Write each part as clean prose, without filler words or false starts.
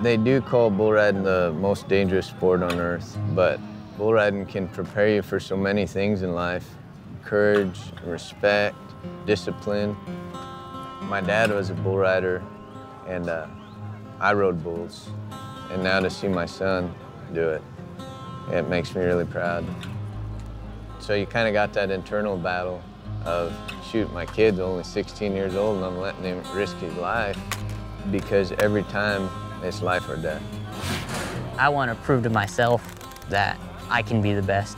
They do call bull riding the most dangerous sport on earth, but bull riding can prepare you for so many things in life. Courage, respect, discipline. My dad was a bull rider, and I rode bulls. And now to see my son do it, it makes me really proud. So you kind of got that internal battle of, shoot, my kid's only 16 years old and I'm letting him risk his life, because every time it's life or death. I want to prove to myself that I can be the best.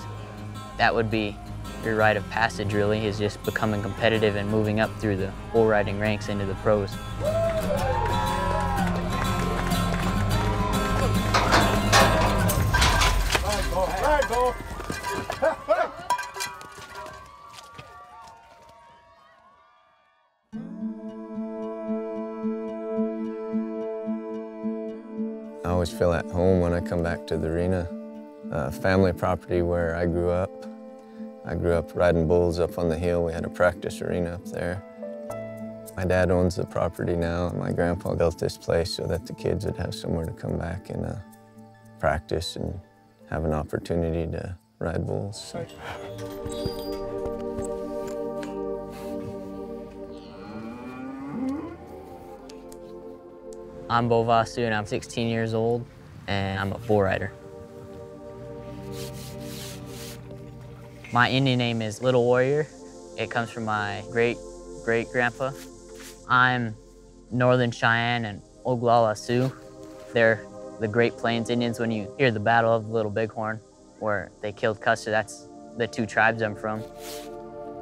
That would be your rite of passage, really, is just becoming competitive and moving up through the bull riding ranks into the pros. Ride, bull. I always feel at home when I come back to the arena. Family property where I grew up. I grew up riding bulls up on the hill. We had a practice arena up there. My dad owns the property now. My grandpa built this place so that the kids would have somewhere to come back and practice and have an opportunity to ride bulls. So. I'm Bo Vocu, and I'm 16 years old, and I'm a bull rider. My Indian name is Little Warrior. It comes from my great-great-grandpa. I'm Northern Cheyenne and Oglala Sioux. They're the Great Plains Indians. When you hear the Battle of the Little Bighorn, where they killed Custer, that's the two tribes I'm from.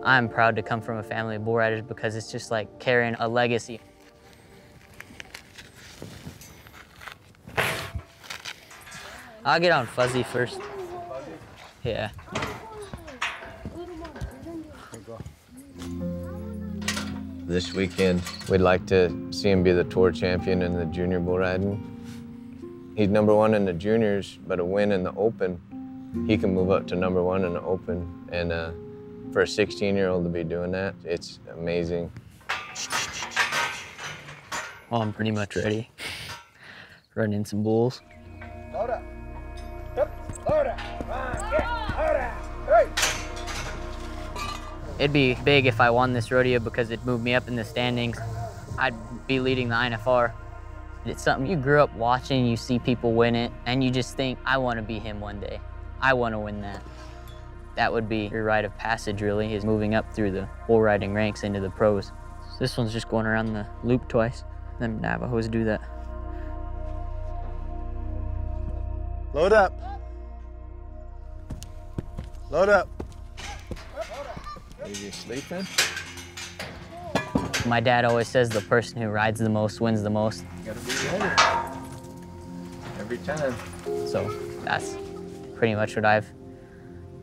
I'm proud to come from a family of bull riders because it's just like carrying a legacy. I'll get on Fuzzy first. Yeah. This weekend, we'd like to see him be the tour champion in the junior bull riding. He's #1 in the juniors, but a win in the open, he can move up to #1 in the open. And for a 16-year-old to be doing that, it's amazing. Well, I'm pretty much ready. Running some bulls. Load up. Load up. Load up. Hey. It'd be big if I won this rodeo because it'd move me up in the standings. I'd be leading the INFR. It's something you grew up watching, you see people win it, and you just think, I want to be him one day. I want to win that. That would be your rite of passage, really, is moving up through the bull riding ranks into the pros. This one's just going around the loop twice. Them Navajos do that. Load up. Load up. Are you sleeping? My dad always says the person who rides the most wins the most. You gotta be ready. Every time. So that's pretty much what I've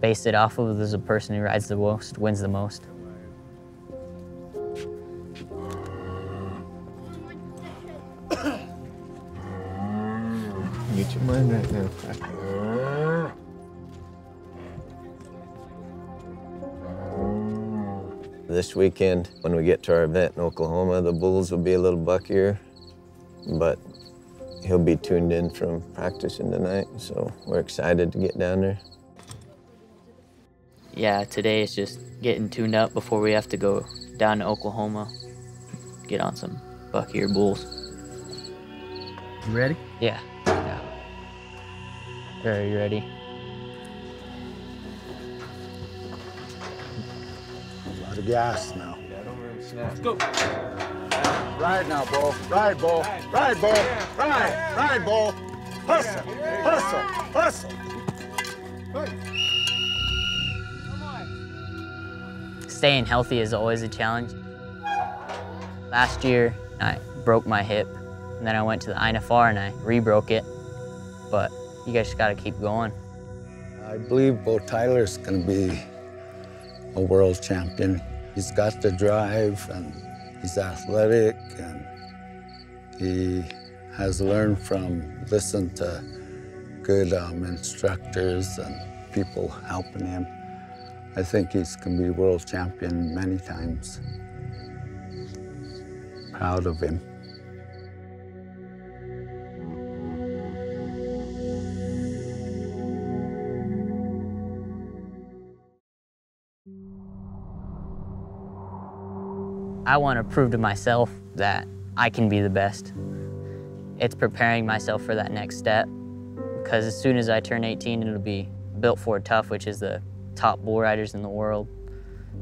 based it off of, is the person who rides the most wins the most. Get your mind right now. This weekend, when we get to our event in Oklahoma, the bulls will be a little buckier, but he'll be tuned in from practicing tonight, so we're excited to get down there. Yeah, today is just getting tuned up before we have to go down to Oklahoma, get on some buckier bulls. You ready? Yeah. Very ready. A lot of gas now. Yeah, don't really snap. Let's go. Ride now, bull. Ride, bull. Ride, bull. Ride. Ride, bull. Hustle. Hustle. Hustle. Staying healthy is always a challenge. Last year, I broke my hip, and then I went to the INFR and I re-broke it, but you guys just gotta keep going. I believe Bo Tyler's gonna be a world champion. He's got the drive, and he's athletic, and he has learned from listening to good instructors and people helping him. I think he's gonna be world champion many times. Proud of him. I want to prove to myself that I can be the best. It's preparing myself for that next step, because as soon as I turn 18, it'll be Built for Tough, which is the top bull riders in the world.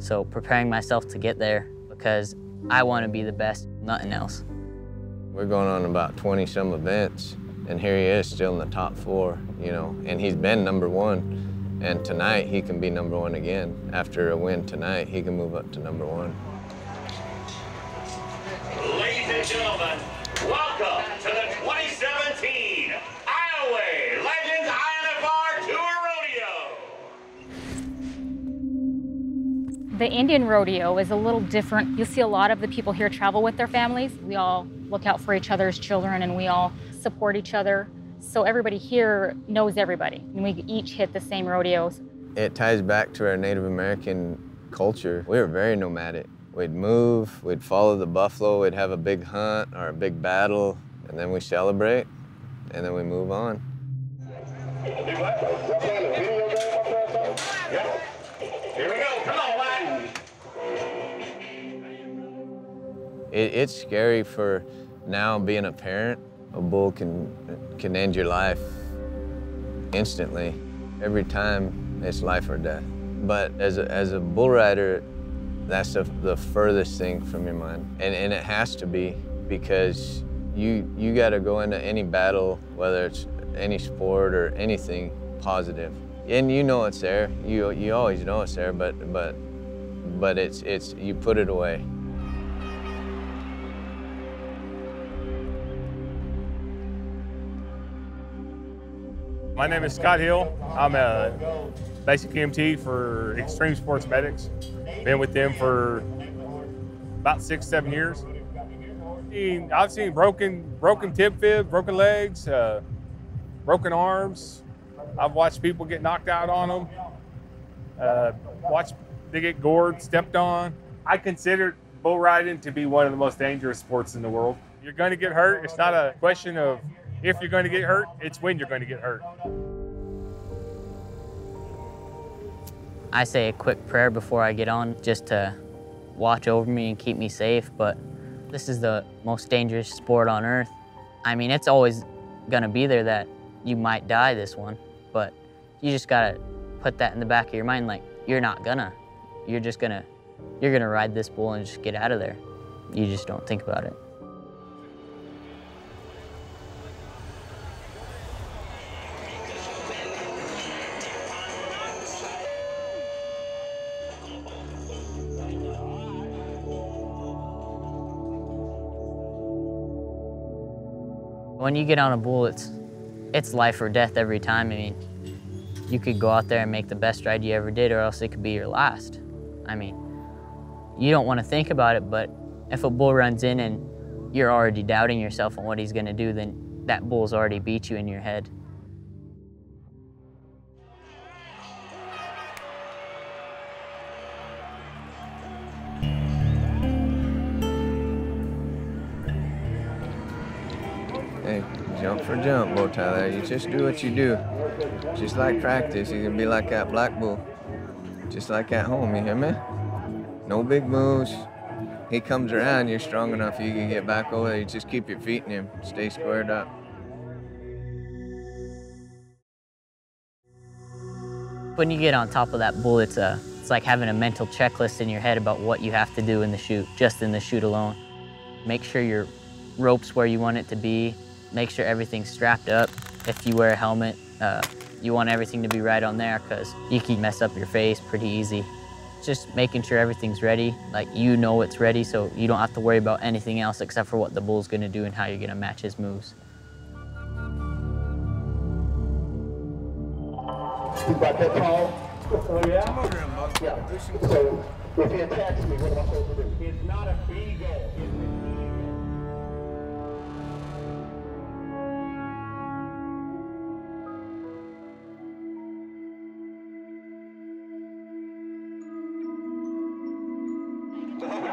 So preparing myself to get there, because I want to be the best, nothing else. We're going on about 20-some events, and here he is still in the top 4, you know, and he's been #1. And tonight, he can be #1 again. After a win tonight, he can move up to #1. Ladies and gentlemen, welcome to the 2017 Iowa Legends INFR Tour Rodeo. The Indian rodeo is a little different. You'll see a lot of the people here travel with their families. We all look out for each other's children and we all support each other. So everybody here knows everybody, and we each hit the same rodeos. It ties back to our Native American culture. We were very nomadic. We'd move, we'd follow the buffalo, we'd have a big hunt or a big battle, and then we celebrate, and then we move on. Here we go, come on, Latin. It's scary for now being a parent. A bull can end your life instantly. Every time it's life or death. But as a bull rider, that's the furthest thing from your mind. And it has to be, because you gotta go into any battle, whether it's any sport or anything, positive. And you know it's there. You always know it's there, but it's you put it away. My name is Scott Hill. I'm a basic EMT for Extreme Sports Medics. Been with them for about 6-7 years. I've seen broken tib fib, broken legs, broken arms. I've watched people get knocked out on them. Watched they get gored, stepped on. I consider bull riding to be one of the most dangerous sports in the world. You're going to get hurt. It's not a question of if you're going to get hurt, it's when you're going to get hurt. I say a quick prayer before I get on, just to watch over me and keep me safe, but this is the most dangerous sport on earth. I mean, it's always gonna be there that you might die this one, but you just gotta put that in the back of your mind, like, you're not gonna. You're gonna ride this bull and just get out of there. You just don't think about it. When you get on a bull, it's life or death every time. I mean, you could go out there and make the best ride you ever did, or else it could be your last. I mean, you don't want to think about it, but if a bull runs in and you're already doubting yourself on what he's going to do, then that bull's already beat you in your head. Hey, jump for jump, Bo Tyler. You just do what you do. Just like practice, you can be like that black bull. Just like at home, you hear me? No big moves. He comes around, you're strong enough, you can get back over there. You just keep your feet in him, stay squared up. When you get on top of that bull, it's like having a mental checklist in your head about what you have to do in the chute, just in the chute alone. Make sure your rope's where you want it to be. Make sure everything's strapped up. If you wear a helmet, you want everything to be right on there, because you can mess up your face pretty easy. Just making sure everything's ready, like you know it's ready, so you don't have to worry about anything else except for what the bull's gonna do and how you're gonna match his moves. He's about that tall. Oh, yeah? Yeah. So, if he attacks me, what am I supposed to do? It's not a beagle.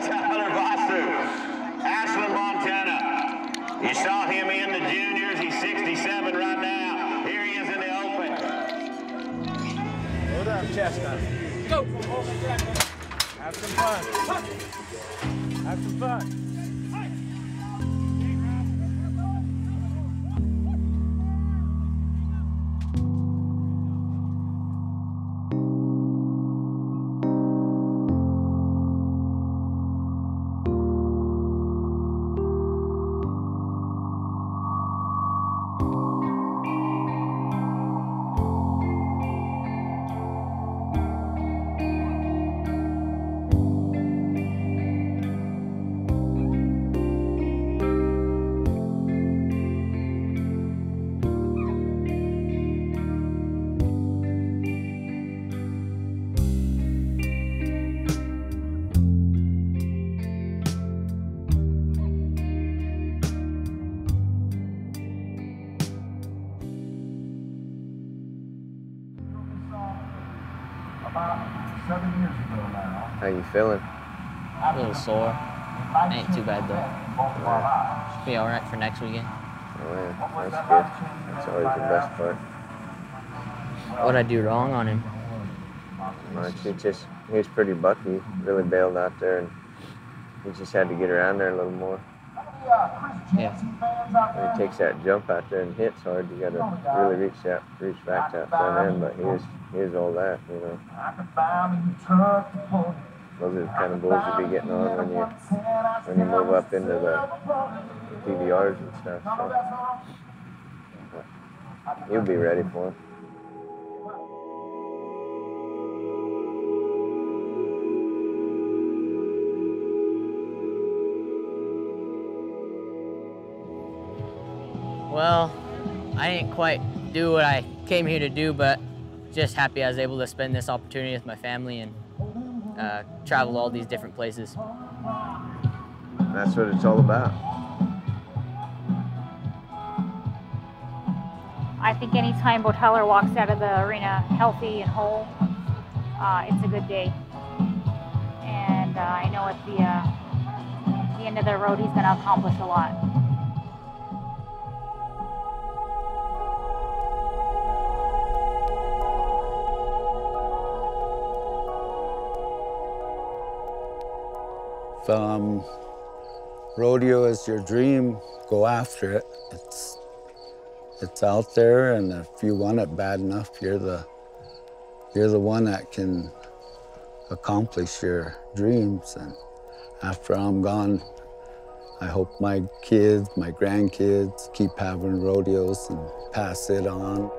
Tyler Vocu, Ashland, Montana. You saw him in the juniors. He's 67 right now. Here he is in the open. Load up, chestnut. Go! Have some fun. Have some fun. About 7 years ago now. How you feeling? A little sore. Ain't too bad though. Should be all right for next weekend. Oh yeah, that's good. That's always the best part. What'd I do wrong on him? He was pretty bucky, really bailed out there, and he just had to get around there a little more. Yeah. When he takes that jump out there and hits hard, you gotta really reach back to that front end, but he was all that, you know. Those are the kind of bulls you be getting on when you move up into the PBRs and stuff. So you'll be ready for him. Well, I didn't quite do what I came here to do, but just happy I was able to spend this opportunity with my family and travel all these different places. That's what it's all about. I think anytime Bo Tyler walks out of the arena healthy and whole, it's a good day. And I know at the end of the road, he's going to accomplish a lot. If rodeo is your dream, go after it. It's out there, and if you want it bad enough, you're the one that can accomplish your dreams. And after I'm gone, I hope my kids, my grandkids keep having rodeos and pass it on.